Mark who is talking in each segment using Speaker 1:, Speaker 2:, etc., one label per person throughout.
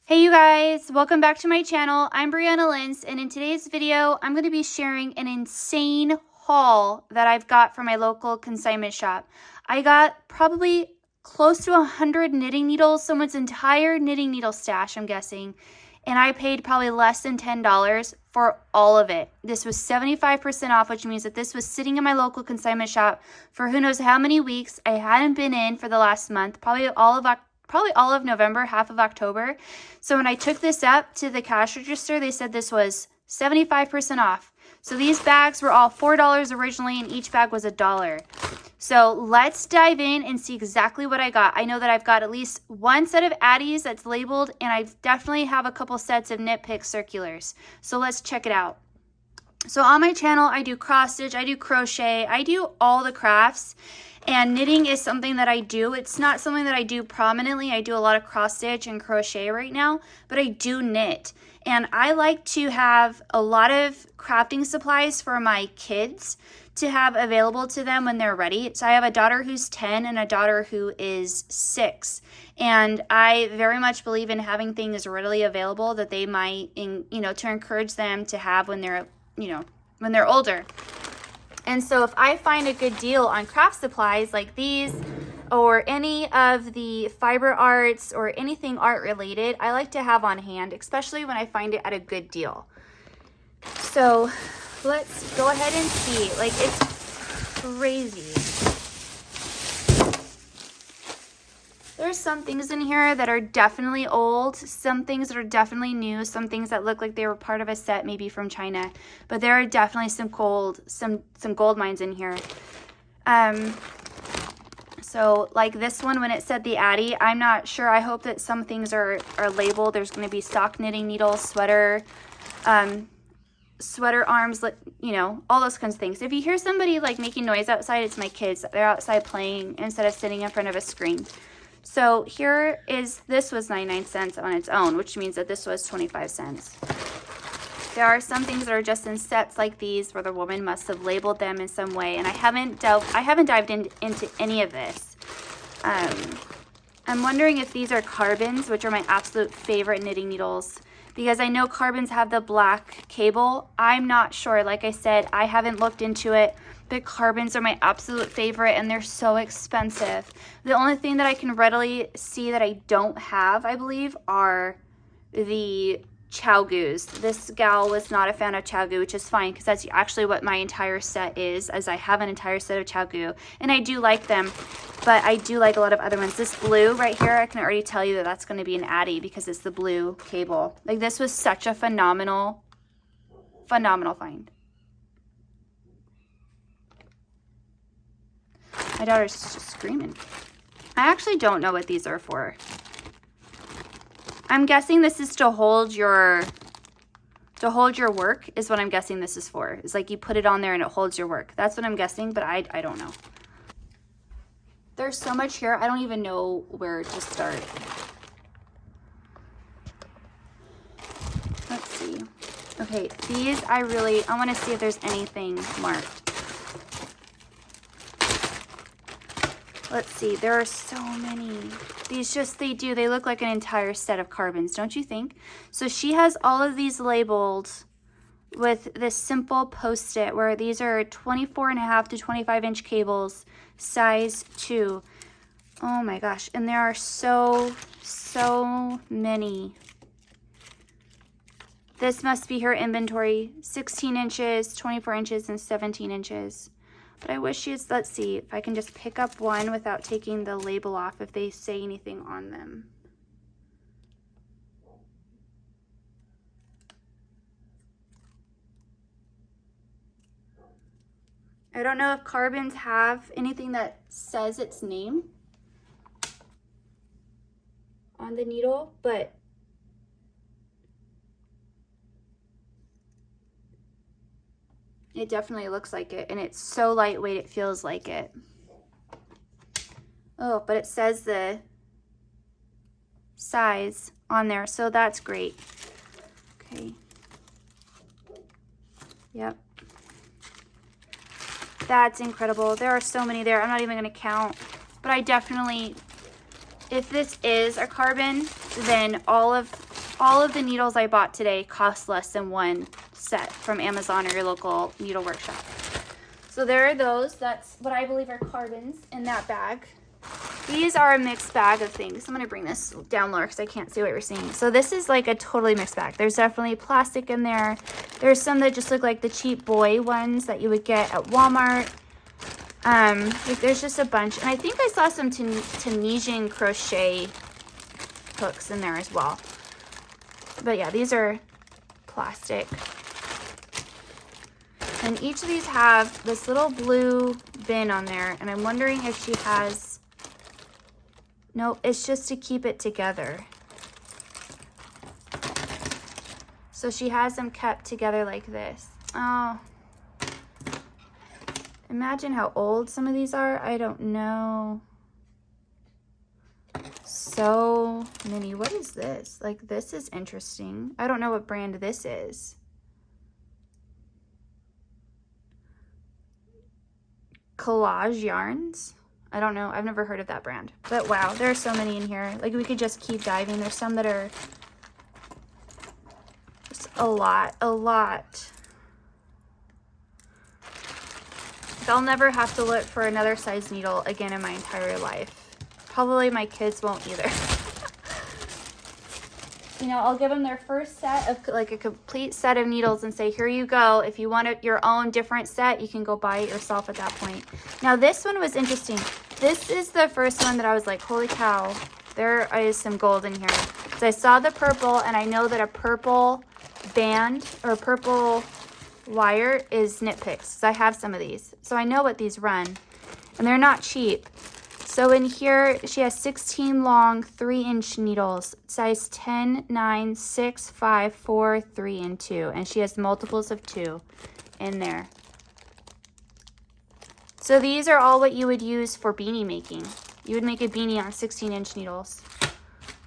Speaker 1: Hey you guys, welcome back to my channel. I'm Brianna Lentz, and in today's video, I'm going to be sharing an insane haul that I've got from my local consignment shop. I got probably close to 100 knitting needles, someone's entire knitting needle stash, I'm guessing, and I paid probably less than $10 for all of it. This was 75% off, which means that this was sitting in my local consignment shop for who knows how many weeks. I hadn't been in for the last month, probably all of November, half of October. So when I took this up to the cash register, they said this was 75% off. So these bags were all $4 originally, and each bag was $1. So let's dive in and see exactly what I got. I know that I've got at least one set of Addis that's labeled, and I definitely have a couple sets of Knit Pick circulars. So let's check it out. So on my channel, I do cross stitch, I do crochet, I do all the crafts. And knitting is something that I do. It's not something that I do prominently. I do a lot of cross stitch and crochet right now, but I do knit. And I like to have a lot of crafting supplies for my kids to have available to them when they're ready. So I have a daughter who's 10 and a daughter who is 6. And I very much believe in having things readily available that they might, to encourage them to have when they're, when they're older. And so if I find a good deal on craft supplies like these or any of the fiber arts or anything art related, I like to have on hand, especially when I find it at a good deal. So let's go ahead and see. Like, it's crazy. There's some things in here that are definitely old, some things that are definitely new, some things that look like they were part of a set maybe from China, but there are definitely some gold mines in here. So like this one, when it said the Addi, I'm not sure. I hope that some things are labeled. There's going to be stock knitting needles, sweater arms, all those kinds of things. If you hear somebody like making noise outside, it's my kids. They're outside playing instead of sitting in front of a screen. So this was 99 cents on its own, which means that this was 25 cents. There are some things that are just in sets like these where the woman must have labeled them in some way, and I haven't dived into any of this. I'm wondering if these are Karbonz, which are my absolute favorite knitting needles, because I know Karbonz have the black cable. I'm not sure. Like I said, I haven't looked into it. The Karbonz are my absolute favorite, and they're so expensive. The only thing that I can readily see that I don't have, I believe, are the Chow-Goos. This gal was not a fan of Chow-Goo, which is fine because that's actually what my entire set is, as I have an entire set of Chow-Goo, and I do like them, but I do like a lot of other ones. This blue right here, I can already tell you that that's going to be an Addi because it's the blue cable. Like, this was such a phenomenal find. My daughter's just screaming. I actually don't know what these are for. I'm guessing this is to hold your work is what I'm guessing this is for. It's like you put it on there and it holds your work. That's what I'm guessing, but I don't know. There's so much here, I don't even know where to start. Let's see. Okay, these I want to see if there's anything marked. Let's see, there are so many. They look like an entire set of Karbonz, don't you think? So she has all of these labeled with this simple post-it where these are 24.5 to 25-inch cables, size 2. Oh my gosh, and there are so many. This must be her inventory, 16 inches, 24 inches, and 17 inches. But I wish let's see if I can just pick up one without taking the label off if they say anything on them. I don't know if Karbonz have anything that says its name on the needle, but it definitely looks like it, and it's so lightweight it feels like it. Oh, but it says the size on there, so that's great. Okay. Yep. That's incredible. There are so many there. I'm not even going to count, but I definitely, if this is a Karbonz, then all of all of the needles I bought today cost less than one set from Amazon or your local needle workshop. So there are those. That's what I believe are Karbonz in that bag. These are a mixed bag of things. I'm going to bring this down lower because I can't see what you're seeing. So this is like a totally mixed bag. There's definitely plastic in there. There's some that just look like the cheap Boye ones that you would get at Walmart. There's just a bunch. And I think I saw some Tunisian crochet hooks in there as well. But yeah, these are plastic. And each of these have this little blue bin on there. And I'm wondering if she has... No, it's just to keep it together. So she has them kept together like this. Oh. Imagine how old some of these are. I don't know. So many. What is this? Like, this is interesting. I don't know what brand this is. Collage Yarns. I don't know. I've never heard of that brand. But wow, there are so many in here. Like, we could just keep diving. There's some that are just a lot. I'll never have to look for another size needle again in my entire life. Probably my kids won't either. You know, I'll give them their first set of, like, a complete set of needles and say, here you go. If you want your own different set, you can go buy it yourself at that point. Now, this one was interesting. This is the first one that I was like, holy cow, there is some gold in here. So I saw the purple, and I know that a purple band or purple wire is Knit Picks. So I have some of these. So I know what these run, and they're not cheap. So in here, she has 16 long 3-inch needles, size 10, 9, 6, 5, 4, 3, and 2. And she has multiples of 2 in there. So these are all what you would use for beanie making. You would make a beanie on 16-inch needles.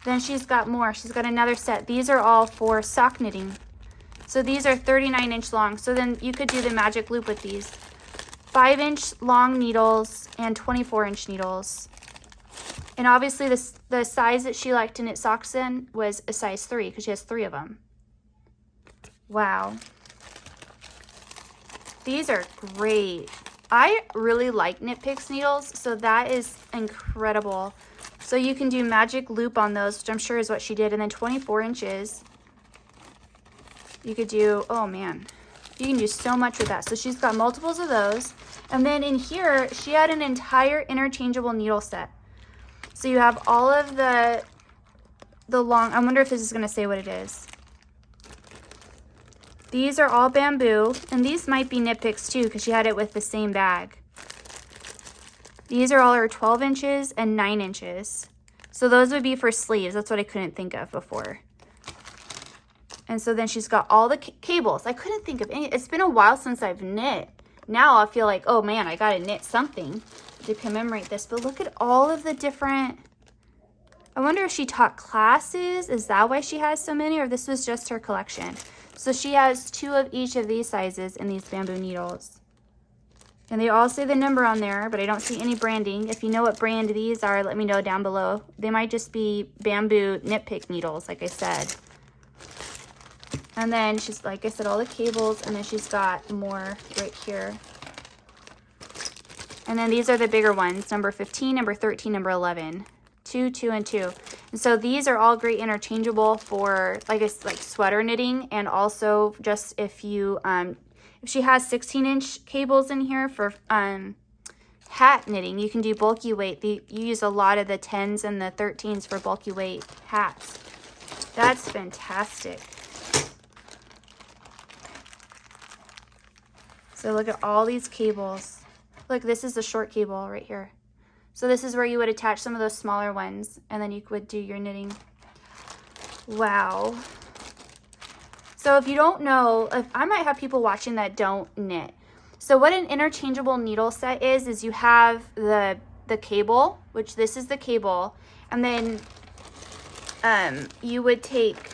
Speaker 1: Then she's got more. She's got another set. These are all for sock knitting. So these are 39-inch long. So then you could do the magic loop with these. 5-inch long needles and 24-inch needles. And obviously the size that she liked to knit socks in was a size 3 because she has 3 of them. Wow. These are great. I really like Knit Picks needles, so that is incredible. So you can do magic loop on those, which I'm sure is what she did. And then 24 inches. You could do, oh man, you can do so much with that. So she's got multiples of those. And then in here, she had an entire interchangeable needle set. So you have all of the long, I wonder if this is going to say what it is. These are all bamboo, and these might be Knit Picks too, because she had it with the same bag. These are all her 12 inches and 9 inches. So those would be for sleeves. That's what I couldn't think of before. And so then she's got all the cables. I couldn't think of any. It's been a while since I've knit. Now I feel like, oh man, I gotta knit something to commemorate this. But look at all of the different, I wonder if she taught classes. Is that why she has so many, or this was just her collection? So she has 2 of each of these sizes in these bamboo needles. And they all say the number on there, but I don't see any branding. If you know what brand these are, let me know down below. They might just be bamboo Knit Pick needles, like I said. And then she's, like I said, all the cables, and then she's got more right here. And then these are the bigger ones, number 15, number 13, number 11. 2, 2, and 2. And so these are all great interchangeable for, like sweater knitting, and also just if you, if she has 16-inch cables in here for hat knitting, you can do bulky weight. You use a lot of the 10s and the 13s for bulky weight hats. That's fantastic. So look at all these cables. Look, this is the short cable right here. So this is where you would attach some of those smaller ones, and then you would do your knitting. Wow. So if you don't know, I might have people watching that don't knit. So what an interchangeable needle set is you have the cable, which this is the cable, and then you would take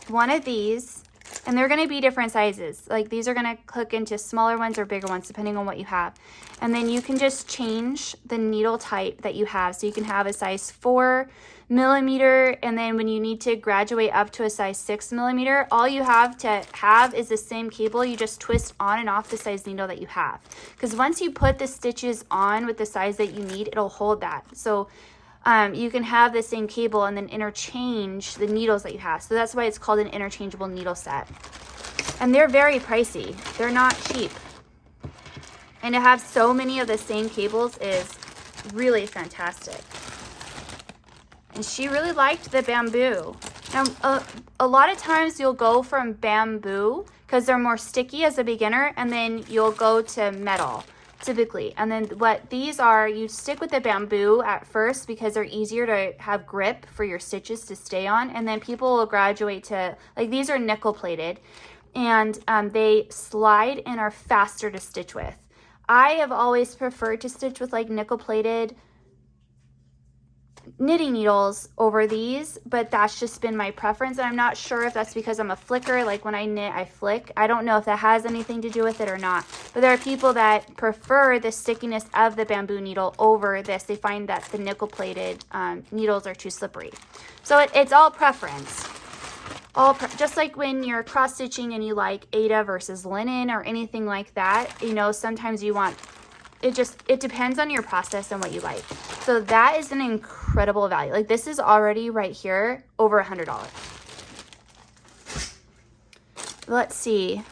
Speaker 1: one of these, and they're going to be different sizes. Like these are going to hook into smaller ones or bigger ones depending on what you have. And then you can just change the needle type that you have. So you can have a size 4 millimeter, and then when you need to graduate up to a size 6 millimeter, all you have to have is the same cable. You just twist on and off the size needle that you have, because once you put the stitches on with the size that you need, it'll hold that. So you can have the same cable and then interchange the needles that you have. So that's why it's called an interchangeable needle set. And they're very pricey. They're not cheap. And to have so many of the same cables is really fantastic. And she really liked the bamboo. Now, a lot of times you'll go from bamboo because they're more sticky as a beginner, and then you'll go to metal typically. And then what these are, you stick with the bamboo at first because they're easier to have grip for your stitches to stay on. And then people will graduate to, like, these are nickel plated, and they slide and are faster to stitch with. I have always preferred to stitch with like nickel plated knitting needles over these, but that's just been my preference. And I'm not sure if that's because I'm a flicker, like when I knit I flick. I don't know if that has anything to do with it or not, but there are people that prefer the stickiness of the bamboo needle over this. They find that the nickel plated needles are too slippery. So it's all preference. Just like when you're cross stitching and you like Aida versus linen or anything like that, you know, sometimes you want it depends on your process and what you like. So that is an incredible value. Like, this is already right here over $100. Let's see.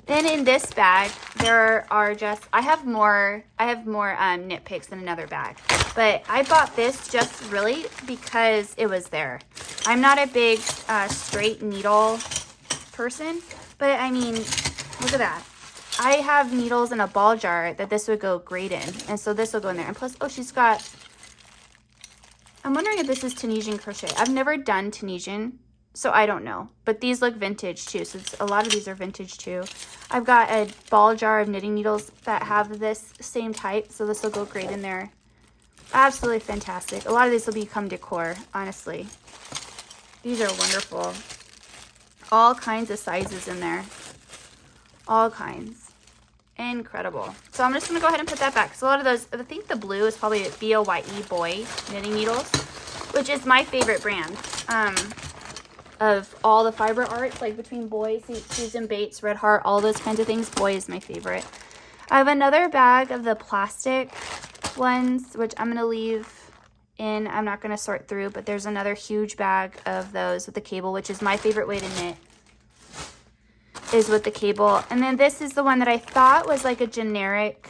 Speaker 1: Then in this bag, there are just, I have more knit picks in another bag. But I bought this just really because it was there. I'm not a big straight needle person, but I mean, look at that. I have needles in a ball jar that this would go great in. And so this will go in there. And plus, oh, she's got, I'm wondering if this is Tunisian crochet. I've never done Tunisian, so I don't know. But these look vintage too. So a lot of these are vintage too. I've got a ball jar of knitting needles that have this same type. So this will go great in there. Absolutely fantastic. A lot of these will become decor, honestly. These are wonderful. All kinds of sizes in there. All kinds. Incredible. So I'm just going to go ahead and put that back. So a lot of those, I think the blue is probably B-O-Y-E Boye knitting needles, which is my favorite brand of all the fiber arts, like between Boye, Susan Bates, Red Heart, all those kinds of things. Boye is my favorite. I have another bag of the plastic ones, which I'm going to leave in. I'm not going to sort through, but there's another huge bag of those with the cable, which is my favorite way to knit, is with the cable. And then this is the one that I thought was like a generic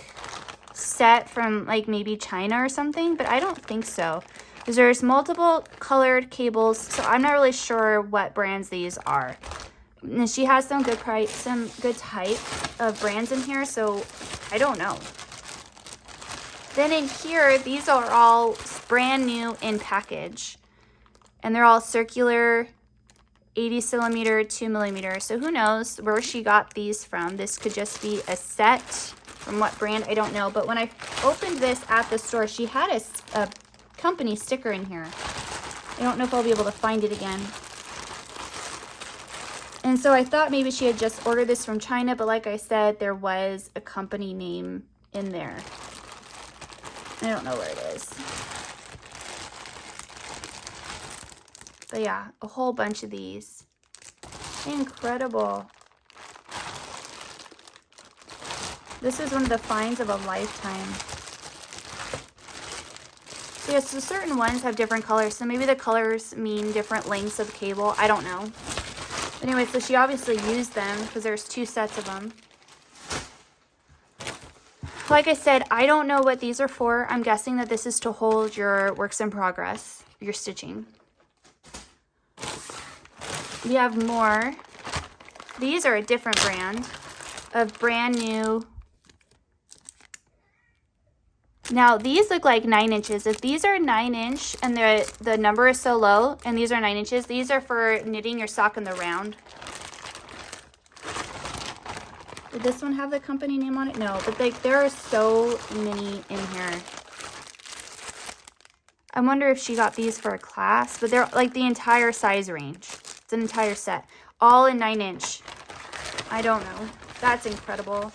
Speaker 1: set from like maybe China or something, but I don't think so, because there's multiple colored cables, so I'm not really sure what brands these are. And she has some good price, some good type of brands in here, so I don't know. Then in here, these are all brand new in package, and they're all circular, 80 centimeter, 2 millimeter. So who knows where she got these from? This could just be a set from what brand, I don't know. But when I opened this at the store, she had a company sticker in here. I don't know if I'll be able to find it again. And so I thought maybe she had just ordered this from China, but like I said, there was a company name in there. I don't know where it is. But yeah, a whole bunch of these. Incredible. This is one of the finds of a lifetime. So yeah, so certain ones have different colors. So maybe the colors mean different lengths of cable. I don't know. Anyway, so she obviously used them because there's 2 sets of them. Like I said, I don't know what these are for. I'm guessing that this is to hold your works in progress, your stitching. We have more. These are a different brand of brand new. Now these look like 9 inches. If these are 9-inch and the number is so low, and these are 9 inches, these are for knitting your sock in the round. Did this one have the company name on it? No, but there are so many in here. I wonder if she got these for a class, but they're like the entire size range. It's an entire set, all in 9-inch. I don't know. That's incredible.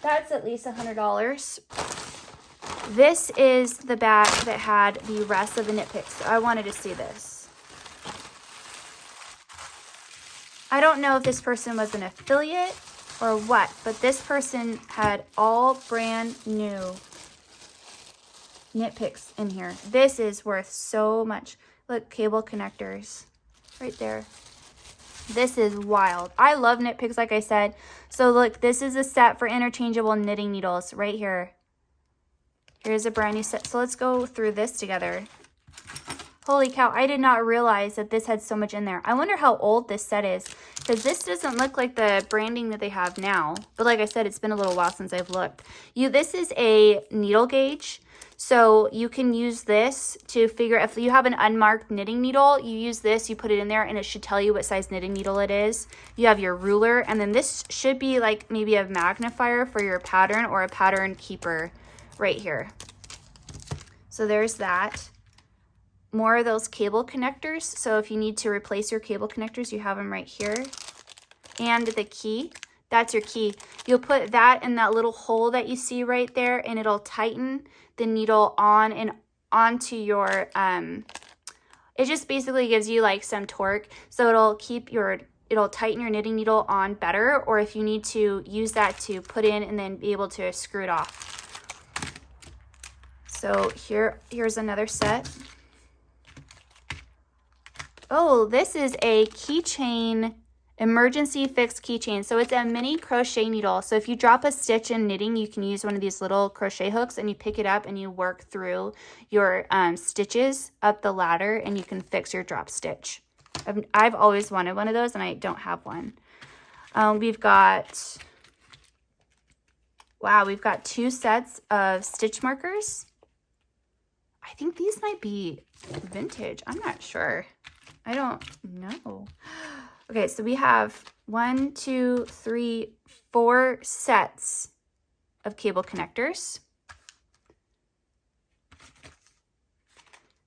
Speaker 1: That's at least $100. This is the bag that had the rest of the knit picks. So I wanted to see this. I don't know if this person was an affiliate or what, but this person had all brand new knit picks in here. This is worth so much. Look, cable connectors right there. This is wild. I love knit picks, like I said. So look, this is a set for interchangeable knitting needles right here. Here's a brand new set. So let's go through this together. Holy cow, I did not realize that this had so much in there. I wonder how old this set is, because this doesn't look like the branding that they have now. But like I said, it's been a little while since I've looked. This is a needle gauge. So you can use this to figure, if you have an unmarked knitting needle, you use this, you put it in there, and it should tell you what size knitting needle it is. You have your ruler, and then this should be like maybe a magnifier for your pattern or a pattern keeper right here. So there's that. More of those cable connectors. So if you need to replace your cable connectors, you have them right here. And the key, that's your key. You'll put that in that little hole that you see right there, and it'll tighten the needle on and onto your, it just basically gives you like some torque. So it'll tighten your knitting needle on better, or if you need to use that to put in and then be able to screw it off. So here's another set. Oh, this is a keychain, emergency fix keychain. So it's a mini crochet needle. So if you drop a stitch in knitting, you can use one of these little crochet hooks, and you pick it up and you work through your stitches up the ladder, and you can fix your drop stitch. I've always wanted one of those, and I don't have one. We've got 2 sets of stitch markers. I think these might be vintage. I'm not sure. I don't know. Okay, so we have 1, 2, 3, 4 sets of cable connectors.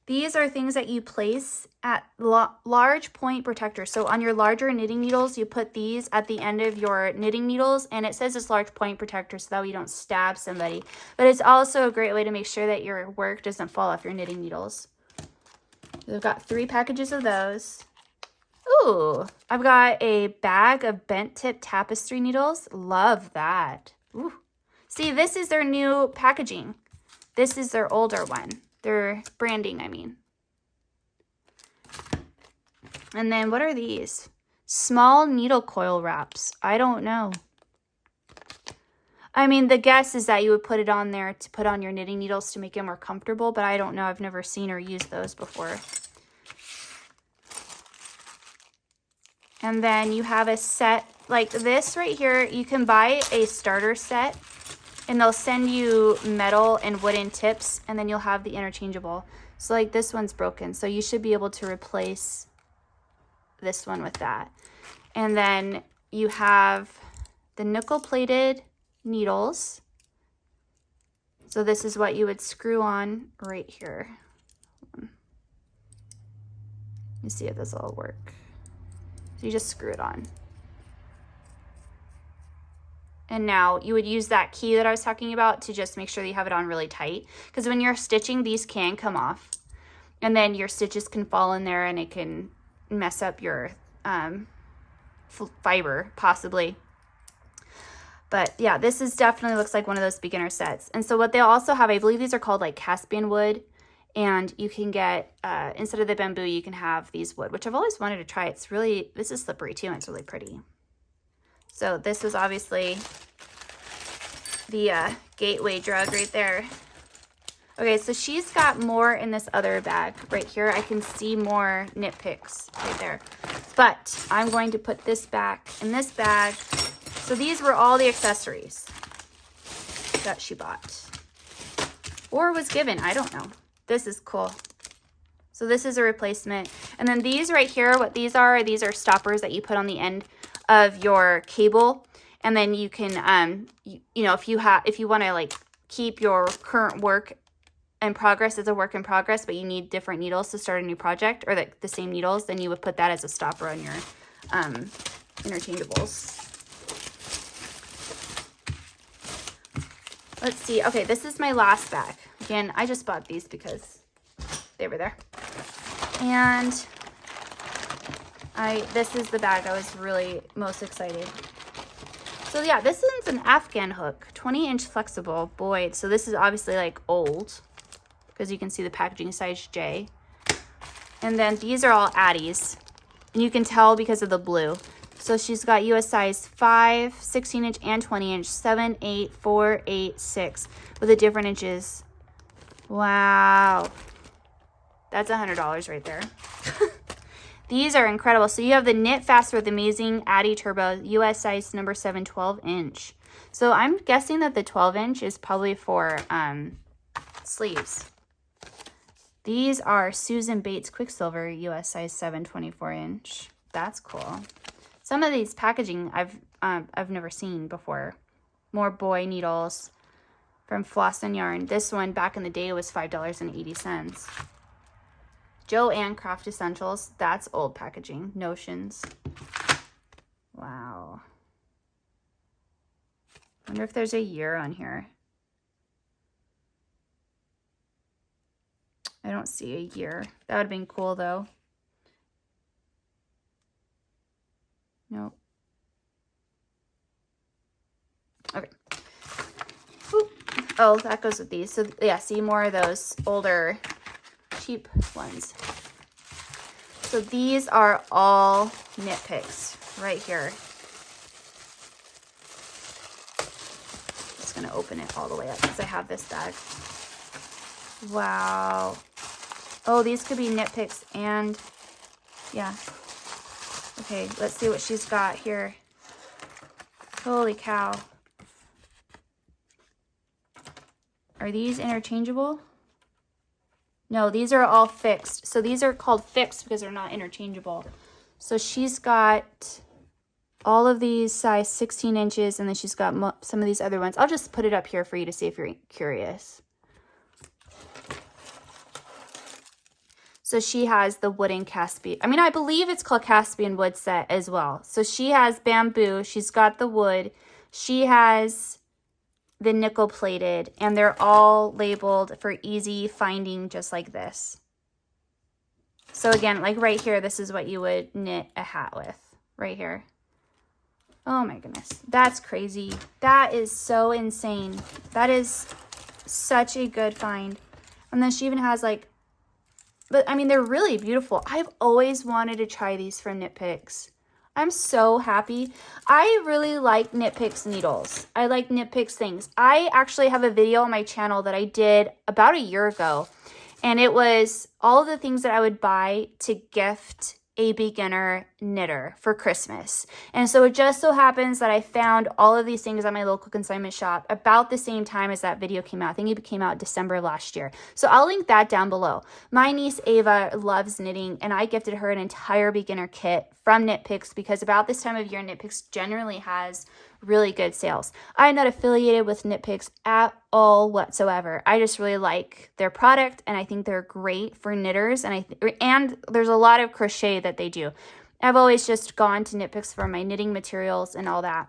Speaker 1: These are things that you place at large point protectors. So on your larger knitting needles, you put these at the end of your knitting needles, and it says it's large point protector so that way you don't stab somebody. But it's also a great way to make sure that your work doesn't fall off your knitting needles. We've got 3 packages of those. Ooh, I've got a bag of bent tip tapestry needles. Love that. Ooh. See, this is their new packaging. This is their older one. Their branding, I mean. And then what are these? Small needle coil wraps. I don't know. I mean, the guess is that you would put it on there to put on your knitting needles to make it more comfortable, but I don't know. I've never seen or used those before. And then you have a set like this right here. You can buy a starter set, and they'll send you metal and wooden tips, and then you'll have the interchangeable. So like this one's broken, so you should be able to replace this one with that. And then you have the nickel-plated needles. So this is what you would screw on right here. Let me see if this will work. So you just screw it on. And now you would use that key that I was talking about to just make sure that you have it on really tight. Because when you're stitching, these can come off. And then your stitches can fall in there, and it can mess up your fiber, possibly. But yeah, this is definitely looks like one of those beginner sets. And so what they also have, I believe these are called like Caspian wood. And you can get, instead of the bamboo, you can have these wood, which I've always wanted to try. It's really, this is slippery too, and it's really pretty. So this was obviously the gateway drug right there. Okay, so she's got more in this other bag right here. I can see more knit picks right there. But I'm going to put this back in this bag. So these were all the accessories that she bought. Or was given, I don't know. This is cool. So this is a replacement. And then these right here, what these are stoppers that you put on the end of your cable. And then you can, you know, if you want to like keep your current work in progress as a work in progress, but you need different needles to start a new project, or the same needles, then you would put that as a stopper on your interchangeables. Let's see. Okay, this is my last bag. Again, I just bought these because they were there. And this is the bag I was really most excited. So yeah, this is an Afghan hook, 20-inch flexible. Boy, so this is obviously like old because you can see the packaging, size J. And then these are all Addi's, and you can tell because of the blue. So she's got US size 5, 16-inch, and 20-inch, 7, 8, 4, 8, 6 with the different inches. Wow. That's $100 right there. These are incredible. So you have the Knit Faster with Amazing Addi Turbo, US size number 7, 12-inch. So I'm guessing that the 12-inch is probably for sleeves. These are Susan Bates Quicksilver, US size 7, 24-inch. That's cool. Some of these packaging I've never seen before. More Boye needles from Floss and Yarn. This one back in the day was $5.80. Joanne Craft Essentials. That's old packaging. Notions. Wow. Wonder if there's a year on here. I don't see a year. That would have been cool though. Nope. Okay. Oop. Oh, that goes with these. So yeah, see more of those older cheap ones. So these are all knit picks right here. Just gonna open it all the way up because I have this bag. Wow. Oh, these could be knit picks and yeah. Okay, let's see what she's got here. Holy cow. Are these interchangeable? No, these are all fixed. So these are called fixed because they're not interchangeable. So she's got all of these size 16 inches, and then she's got some of these other ones. I'll just put it up here for you to see if you're curious. So she has the wooden Caspian. I mean, I believe it's called Caspian wood set as well. So she has bamboo. She's got the wood. She has the nickel plated, and they're all labeled for easy finding, just like this. So again, like right here, this is what you would knit a hat with right here. Oh my goodness, that's crazy. That is so insane. That is such a good find. And then she even has like, but I mean, they're really beautiful. I've always wanted to try these from Knit Picks. I'm so happy. I really like Knit Picks needles. I like Knit Picks things. I actually have a video on my channel that I did about a year ago, and it was all of the things that I would buy to gift a beginner knitter for Christmas. And so it just so happens that I found all of these things at my local consignment shop about the same time as that video came out. I think it came out December last year. So I'll link that down below. My niece Ava loves knitting, and I gifted her an entire beginner kit from Knit Picks because about this time of year, Knit Picks generally has really good sales. I'm not affiliated with Knit Picks at all whatsoever. I just really like their product, and I think they're great for knitters, and there's a lot of crochet that they do. I've always just gone to Knit Picks for my knitting materials and all that.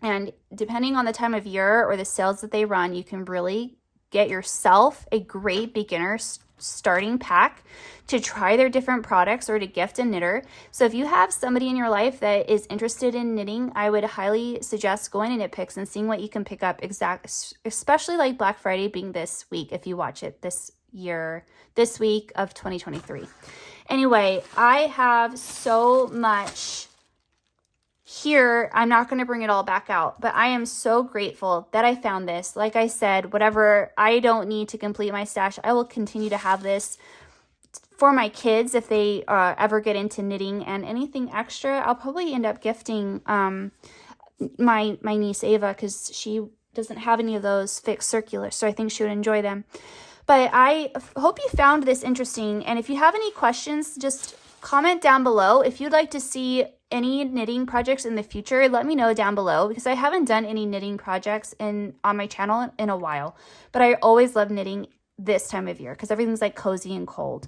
Speaker 1: And depending on the time of year or the sales that they run, you can really get yourself a great beginner starting pack to try their different products or to gift a knitter. So if you have somebody in your life that is interested in knitting, I would highly suggest going to Knit Picks and seeing what you can pick up, especially like Black Friday being this week if you watch it this week of 2023. Anyway, I have so much here. I'm not going to bring it all back out, but I am so grateful that I found this. Like I said, whatever I don't need to complete my stash, I will continue to have this for my kids if they ever get into knitting, and anything extra I'll probably end up gifting my niece Ava, because she doesn't have any of those fixed circulars, so I think she would enjoy them. But I hope you found this interesting, and if you have any questions, just comment down below. If you'd like to see any knitting projects in the future, let me know down below, because I haven't done any knitting projects on my channel in a while, but I always love knitting this time of year because everything's like cozy and cold.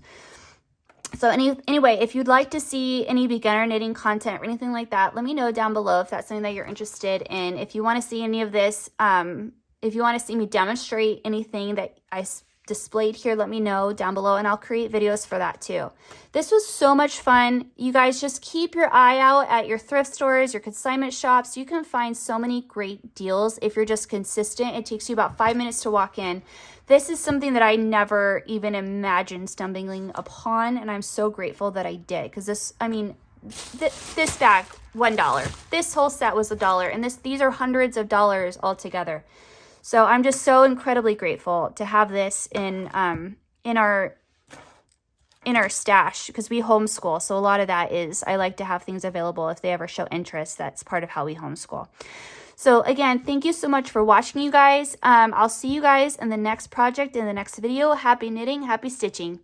Speaker 1: So anyway, if you'd like to see any beginner knitting content or anything like that, let me know down below if that's something that you're interested in. If you want to see any of this, if you want to see me demonstrate anything that I displayed here, let me know down below, and I'll create videos for that too. This was so much fun. You guys just keep your eye out at your thrift stores, your consignment shops. You can find so many great deals if you're just consistent. It takes you about 5 minutes to walk in. This is something that I never even imagined stumbling upon, and I'm so grateful that I did, because this, I mean, this bag, $1. This whole set was $1, and these are hundreds of dollars altogether. So I'm just so incredibly grateful to have this in our stash, because we homeschool. So a lot of that is, I like to have things available if they ever show interest. That's part of how we homeschool. So again, thank you so much for watching, you guys. I'll see you guys in the next project, in the next video. Happy knitting, happy stitching.